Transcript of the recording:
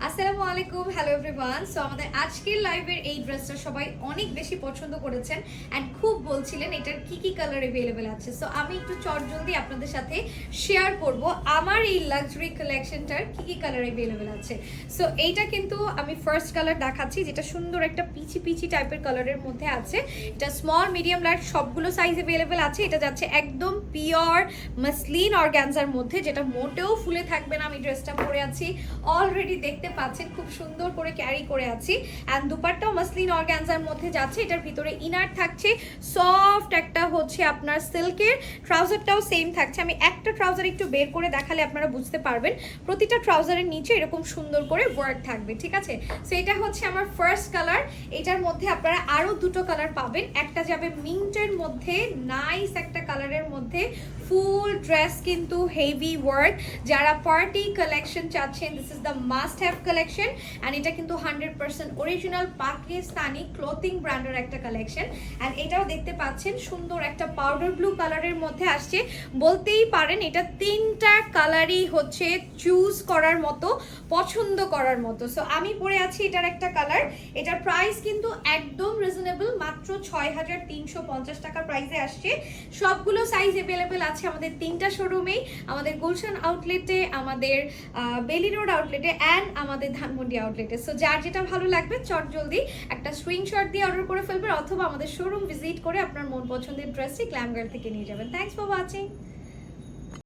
আসসালামু আলাইকুম, hello everyone. So আমাদের আজকের লাইভের এই ড্রেসটা সবাই অনেক বেশি পছন্দ করেছেন অ্যান্ড খুব বলছিলেন এটার কি কি কালার অ্যাভেলেবেল আছে। সো আমি একটু চটজলদি আপনাদের সাথে শেয়ার করব আমার এই লাক্সারি কালেকশনটার কি কি কালার অ্যাভেলেবেল আছে। সো এইটা কিন্তু আমি ফার্স্ট কালার দেখাচ্ছি, যেটা সুন্দর একটা পিচি পিচি টাইপের কালারের মধ্যে আছে। এটা স্মল, মিডিয়াম, লার্জ সবগুলো সাইজ অ্যাভেলেবেল আছে। এটা যাচ্ছে একদম পিওর মাসলিন অর্গানজার মধ্যে, যেটা মোটেও ফুলে থাকবে না। আমি ড্রেসটা পরে আছি, অলরেডি দেখতে পাচ্ছেন খুব সুন্দর করে ক্যারি করে আছি। এন্ড দুপাট্টাও মাসলিন অর্গানজার মধ্যে যাচ্ছে। এটার ভিতরে ইনার থাকছে সফট একটা হচ্ছে আপনার সিল্কের, ট্রাউজারটাও সেম থাকছে। আমি একটা ট্রাউজার একটু বের করে দেখালে আপনারা বুঝতে পারবেন। প্রতিটা ট্রাউজারের নিচে এরকম সুন্দর করে ওয়ার্ক থাকবে, ঠিক আছে। সো এটা হচ্ছে আমার ফার্স্ট কালার। এটার মধ্যে আপনারা আরো দুটো কালার পাবেন। একটা যাবে মিন্টের মধ্যে, নাইস একটা কালারের মধ্যে, ফুল ড্রেস কিন্তু হেভি ওয়ার্ক। যারা পার্টি কালেকশন চাচ্ছেন, this is the must have collection. And এটা কিন্তু 100% অরিজিনাল পাকিস্তানি ক্লোথিং ব্র্যান্ডের একটা কালেকশন। অ্যান্ড এটাও দেখতে পাচ্ছেন সুন্দর একটা পাউডার ব্লু কালারের মধ্যে আসছে। বলতেই পারেন এটা তিনটা কালারই হচ্ছে চুজ করার মতো, পছন্দ করার মতো। সো আমি পরে আছি এটার একটা কালার। এটার প্রাইস কিন্তু একদম রিজনেবল, মাত্র 6350 টাকা প্রাইসে আসছে। সবগুলো সাইজ অ্যাভেলেবেল আছে আমাদের তিনটা শোরুমেই, আমাদের গুলশান আউটলেটে, আমাদের বেলি রোড আউটলেটে অ্যান্ড আমাদের ধানমন্ডি আউটলেটে। সো যার যেটা ভালো লাগবে চট জলদি একটা স্ক্রিনশট দিয়ে অর্ডার করে ফেলবেন, অথবা আমাদের শোরুম ভিজিট করে আপনার মন পছন্দের ড্রেসটি গ্ল্যাম গার্ল থেকে নিয়ে যাবেন। Thanks for watching.